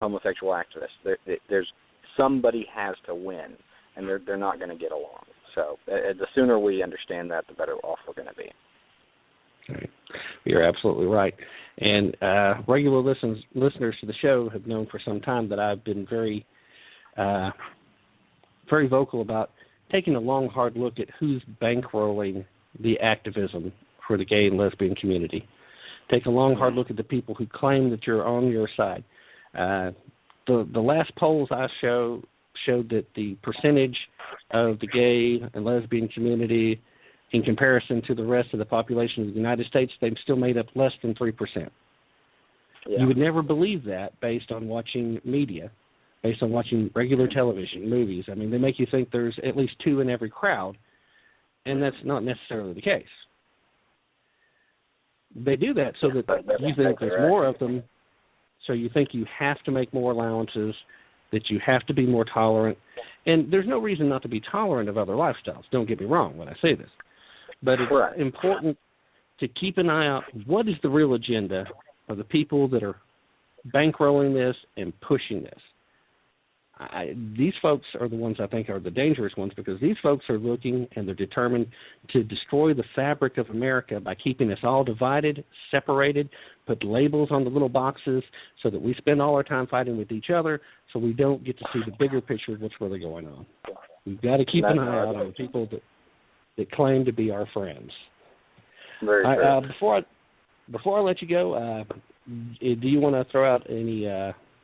homosexual activists. There's somebody has to win, and they're not going to get along. So the sooner we understand that, the better off we're going to be. Right. You're absolutely right. And regular listeners to the show have known for some time that I've been very vocal about taking a long, hard look at who's bankrolling the activism for the gay and lesbian community. Take a long, hard look at the people who claim that you're on your side. The last polls I showed that the percentage of the gay and lesbian community in comparison to the rest of the population of the United States, they've still made up less than 3%. Yeah. You would never believe that based on watching media, based on watching regular television, movies. I mean, they make you think there's at least 2 in every crowd, and that's not necessarily the case. They do that so that you think there's more of them, so you think you have to make more allowances, that you have to be more tolerant. And there's no reason not to be tolerant of other lifestyles. Don't get me wrong when I say this. But it's important to keep an eye out what is the real agenda of the people that are bankrolling this and pushing this. These folks are the ones I think are the dangerous ones, because these folks are looking and they're determined to destroy the fabric of America by keeping us all divided, separated, put labels on the little boxes so that we spend all our time fighting with each other, so we don't get to see the bigger picture of what's really going on. We've got to keep an eye out on the people that claim to be our friends. Very true. Before I let you go, do you want to throw out any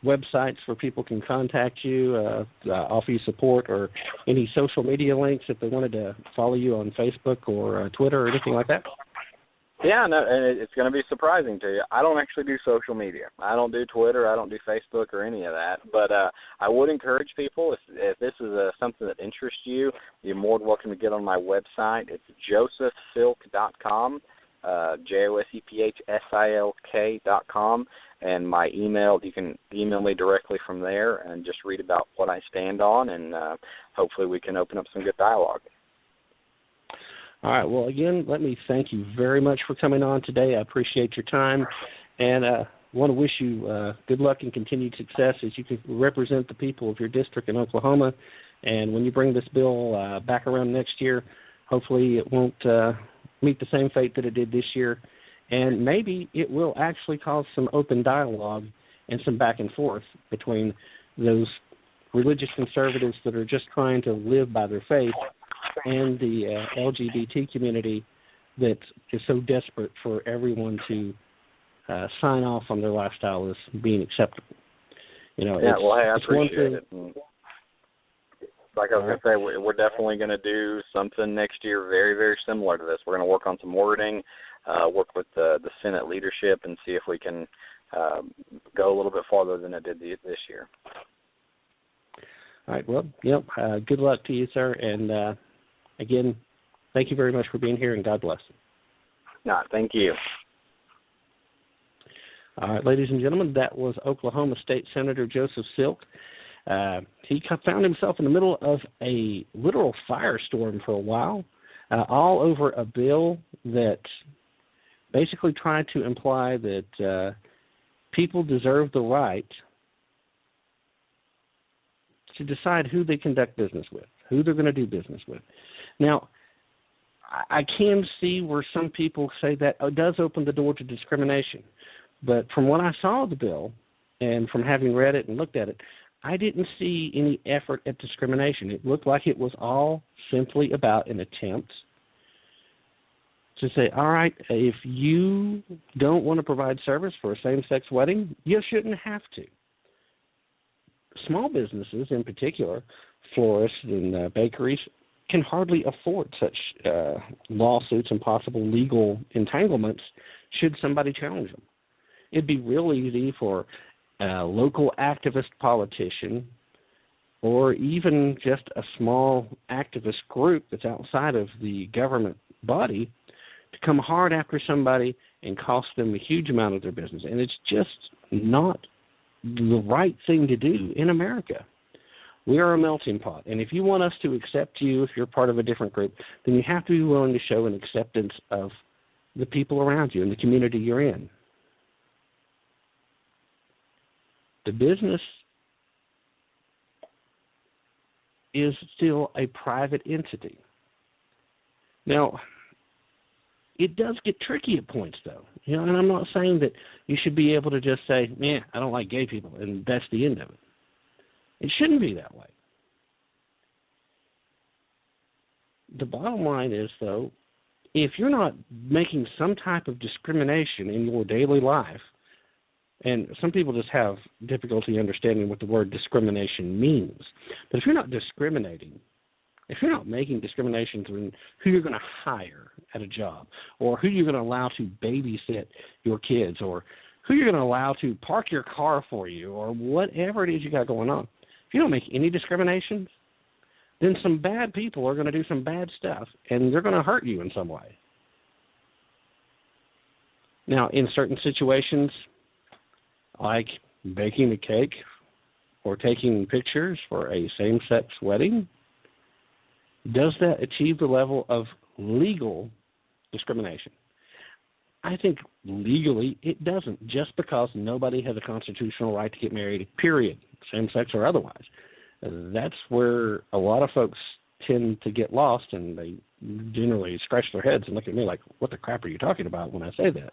websites where people can contact you, offer you support, or any social media links if they wanted to follow you on Facebook or Twitter or anything like that? Yeah, no, and it's going to be surprising to you. I don't actually do social media. I don't do Twitter. I don't do Facebook or any of that. But I would encourage people, if this is something that interests you, you're more than welcome to get on my website. It's josephsilk.com, josephsilk.com. And my email, you can email me directly from there and just read about what I stand on, and hopefully we can open up some good dialogue. All right. Well, again, let me thank you very much for coming on today. I appreciate your time, and want to wish you good luck and continued success as you can represent the people of your district in Oklahoma. And when you bring this bill back around next year, hopefully it won't meet the same fate that it did this year. And maybe it will actually cause some open dialogue and some back and forth between those religious conservatives that are just trying to live by their faith and the LGBT community that is so desperate for everyone to sign off on their lifestyle as being acceptable. You know, yeah, well, hey, I appreciate it. Like I was going to say, we're definitely going to do something next year very, very similar to this. We're going to work on some wording, work with the Senate leadership, and see if we can go a little bit farther than it did this year. All right. Well, good luck to you, sir. And, again, thank you very much for being here, and God bless. No, thank you. All right, ladies and gentlemen, that was Oklahoma State Senator Joseph Silk. He found himself in the middle of a literal firestorm for a while, all over a bill that basically tried to imply that people deserve the right to decide who they conduct business with, who they're going to do business with. Now, I can see where some people say that it does open the door to discrimination. But from what I saw of the bill, and from having read it and looked at it, I didn't see any effort at discrimination. It looked like it was all simply about an attempt to say, all right, if you don't want to provide service for a same-sex wedding, you shouldn't have to. Small businesses in particular, florists and bakeries, can hardly afford such lawsuits and possible legal entanglements should somebody challenge them. It'd be real easy for a local activist politician or even just a small activist group that's outside of the government body to come hard after somebody and cost them a huge amount of their business. And it's just not the right thing to do in America. We are a melting pot, and if you want us to accept you, if you're part of a different group, then you have to be willing to show an acceptance of the people around you and the community you're in. The business is still a private entity. Now, it does get tricky at points, though. You know, and I'm not saying that you should be able to just say, "Man, I don't like gay people," and that's the end of it. It shouldn't be that way. The bottom line is, though, if you're not making some type of discrimination in your daily life, and some people just have difficulty understanding what the word discrimination means, but if you're not discriminating, if you're not making discriminations in who you're going to hire at a job, or who you're going to allow to babysit your kids, or who you're going to allow to park your car for you, or whatever it is you got going on, if you don't make any discriminations, then some bad people are going to do some bad stuff, and they're going to hurt you in some way. Now, in certain situations, like baking a cake or taking pictures for a same-sex wedding, does that achieve the level of legal discrimination? I think legally it doesn't, just because nobody has a constitutional right to get married, period, same-sex or otherwise. That's where a lot of folks tend to get lost, and they generally scratch their heads and look at me like, what the crap are you talking about when I say that?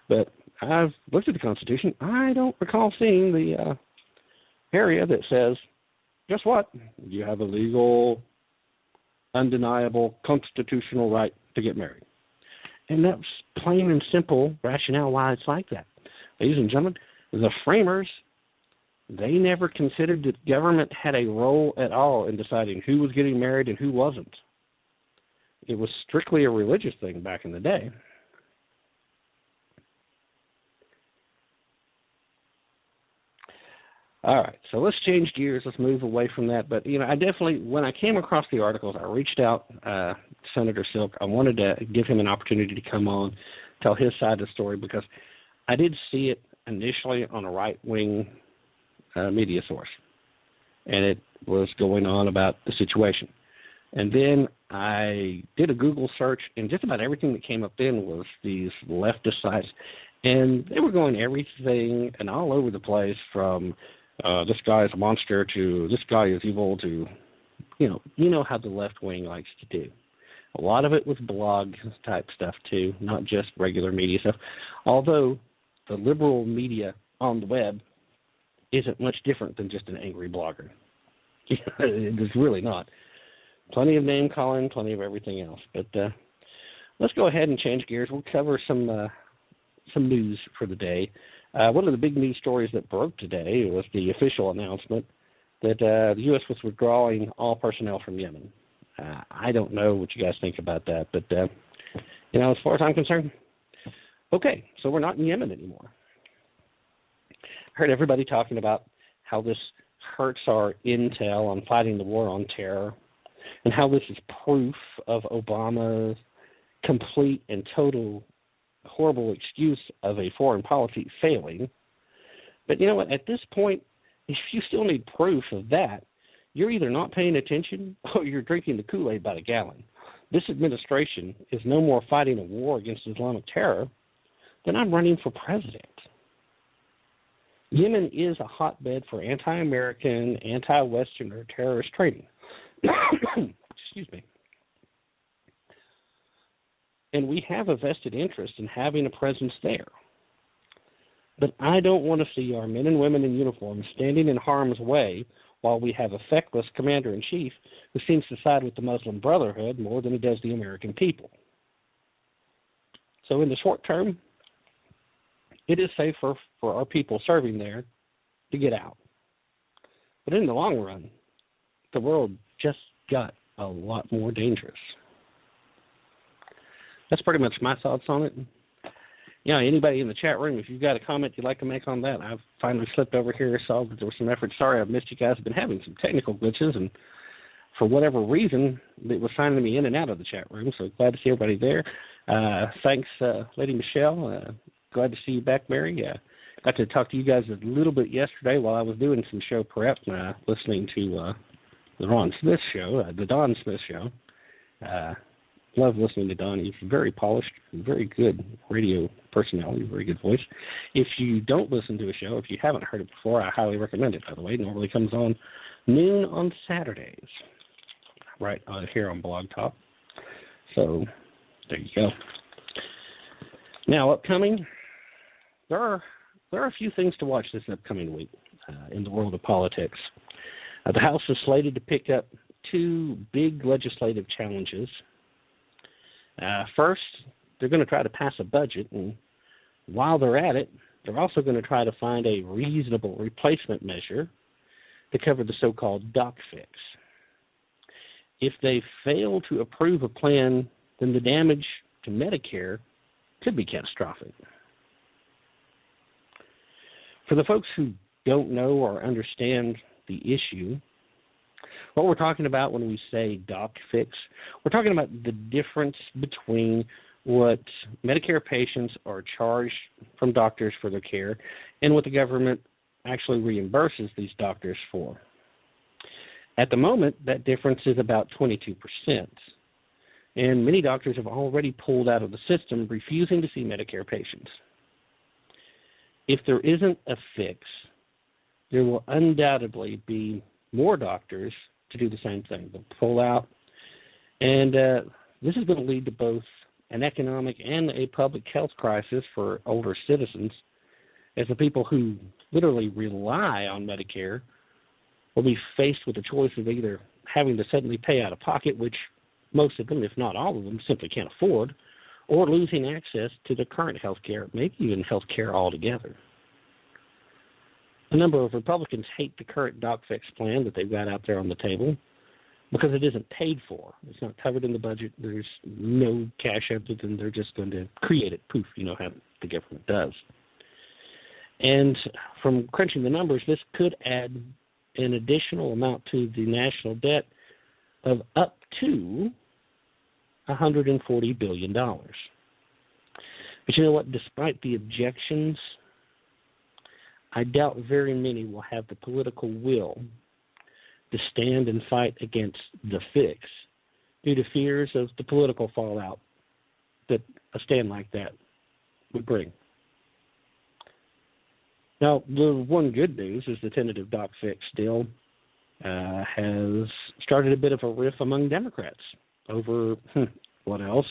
But I've looked at the Constitution. I don't recall seeing the area that says, guess what? You have a legal, undeniable, constitutional right to get married. And that's plain and simple rationale why it's like that. Ladies and gentlemen, the framers, they never considered that government had a role at all in deciding who was getting married and who wasn't. It was strictly a religious thing back in the day. All right, so let's change gears. Let's move away from that. But, you know, I definitely, when I came across the articles, I reached out to Senator Silk. I wanted to give him an opportunity to come on, tell his side of the story, because I did see it initially on a right-wing media source, and it was going on about the situation. And then I did a Google search, and just about everything that came up then was these leftist sites, and they were going everything and all over the place from this guy is a monster to this guy is evil to, you know how the left wing likes to do. A lot of it was blog type stuff too, not just regular media stuff, although the liberal media on the web isn't much different than just an angry blogger. It's really not. Plenty of name calling, plenty of everything else. But let's go ahead and change gears. We'll cover some news for the day. One of the big news stories that broke today was the official announcement that the U.S. was withdrawing all personnel from Yemen. I don't know what you guys think about that, but, you know, as far as I'm concerned, okay, so we're not in Yemen anymore. I heard everybody talking about how this hurts our intel on fighting the war on terror, and how this is proof of Obama's complete and total horrible excuse of a foreign policy failing. But you know what? At this point, if you still need proof of that, you're either not paying attention or you're drinking the Kool-Aid by the gallon. This administration is no more fighting a war against Islamic terror than I'm running for president. Yemen is a hotbed for anti-American, anti-Western, or terrorist training. Excuse me. And we have a vested interest in having a presence there. But I don't want to see our men and women in uniform standing in harm's way while we have a feckless commander-in-chief who seems to side with the Muslim Brotherhood more than he does the American people. So in the short term, it is safer for our people serving there to get out. But in the long run, the world just got a lot more dangerous. That's pretty much my thoughts on it. Yeah, anybody in the chat room, if you've got a comment you'd like to make on that, I've finally slipped over here, saw that there was some effort. Sorry I've missed you guys. I've been having some technical glitches, and for whatever reason, it was signing me in and out of the chat room, so glad to see everybody there. Thanks, Lady Michelle. Glad to see you back, Mary. Got to talk to you guys a little bit yesterday while I was doing some show prep, listening to the Ron Smith show, the Don Smith show. love listening to Don. He's very polished, very good radio personality, very good voice. If you don't listen to a show, if you haven't heard it before, I highly recommend it, by the way. It normally comes on noon on Saturdays, right here on Blog Talk. So there you go. Now, upcoming, there are a few things to watch this upcoming week in the world of politics. The House is slated to pick up two big legislative challenges. First, they're going to try to pass a budget, and while they're at it, they're also going to try to find a reasonable replacement measure to cover the so-called doc fix. If they fail to approve a plan, then the damage to Medicare could be catastrophic. For the folks who don't know or understand the issue, what we're talking about when we say doc fix, we're talking about the difference between what Medicare patients are charged from doctors for their care and what the government actually reimburses these doctors for. At the moment, that difference is about 22%. And many doctors have already pulled out of the system, refusing to see Medicare patients. If there isn't a fix, there will undoubtedly be more doctors to do the same thing. They'll pull out. And this is going to lead to both an economic and a public health crisis for older citizens, as the people who literally rely on Medicare will be faced with the choice of either having to suddenly pay out of pocket, which most of them, if not all of them, simply can't afford, or losing access to the current health care, maybe even health care altogether. A number of Republicans hate the current doc fix plan that they've got out there on the table because it isn't paid for. It's not covered in the budget. There's no cash other than they're just going to create it. Poof, you know how the government does. And from crunching the numbers, this could add an additional amount to the national debt of up to $140 billion. But you know what? Despite the objections, I doubt very many will have the political will to stand and fight against the fix due to fears of the political fallout that a stand like that would bring. Now, the one good news is the tentative doc fix deal has started a bit of a riff among Democrats over, what else?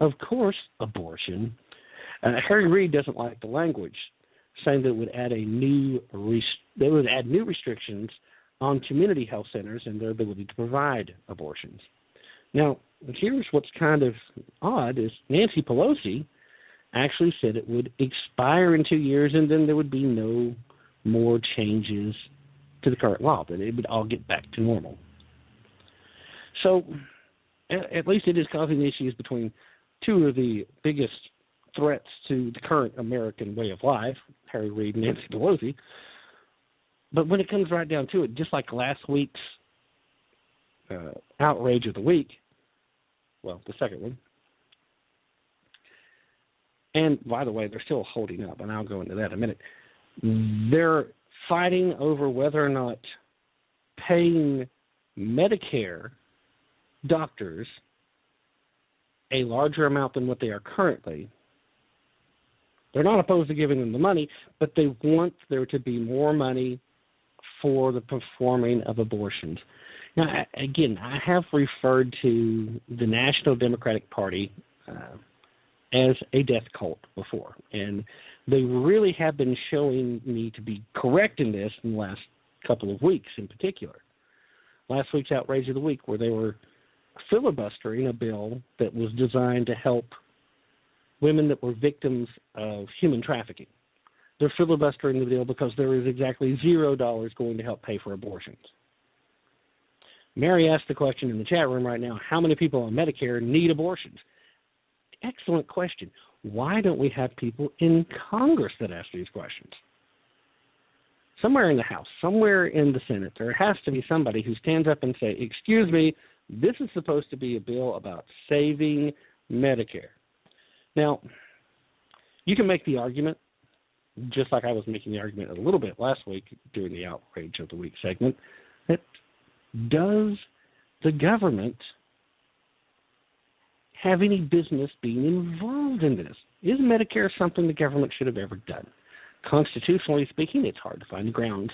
Of course, abortion. Harry Reid doesn't like the language, saying that it would add new restrictions on community health centers and their ability to provide abortions. Now, here's what's kind of odd is Nancy Pelosi actually said it would expire in 2 years and then there would be no more changes to the current law, that it would all get back to normal. So at least it is causing issues between two of the biggest threats to the current American way of life, Harry Reid and Nancy Pelosi. But when it comes right down to it, just like last week's outrage of the week, well, the second one, and by the way, they're still holding up, and I'll go into that in a minute. They're fighting over whether or not paying Medicare doctors a larger amount than what they are currently. They're not opposed to giving them the money, but they want there to be more money for the performing of abortions. Now, again, I have referred to the National Democratic Party as a death cult before, and they really have been showing me to be correct in this in the last couple of weeks in particular. Last week's outrage of the week, where they were filibustering a bill that was designed to help women that were victims of human trafficking. They're filibustering the bill because there is exactly $0 going to help pay for abortions. Mary asked the question in the chat room right now, how many people on Medicare need abortions? Excellent question. Why don't we have people in Congress that ask these questions? Somewhere in the House, somewhere in the Senate, there has to be somebody who stands up and say, excuse me, this is supposed to be a bill about saving Medicare. Now, you can make the argument, just like I was making the argument a little bit last week during the Outrage of the Week segment, that does the government have any business being involved in this. Is Medicare something the government should have ever done? Constitutionally speaking, it's hard to find the grounds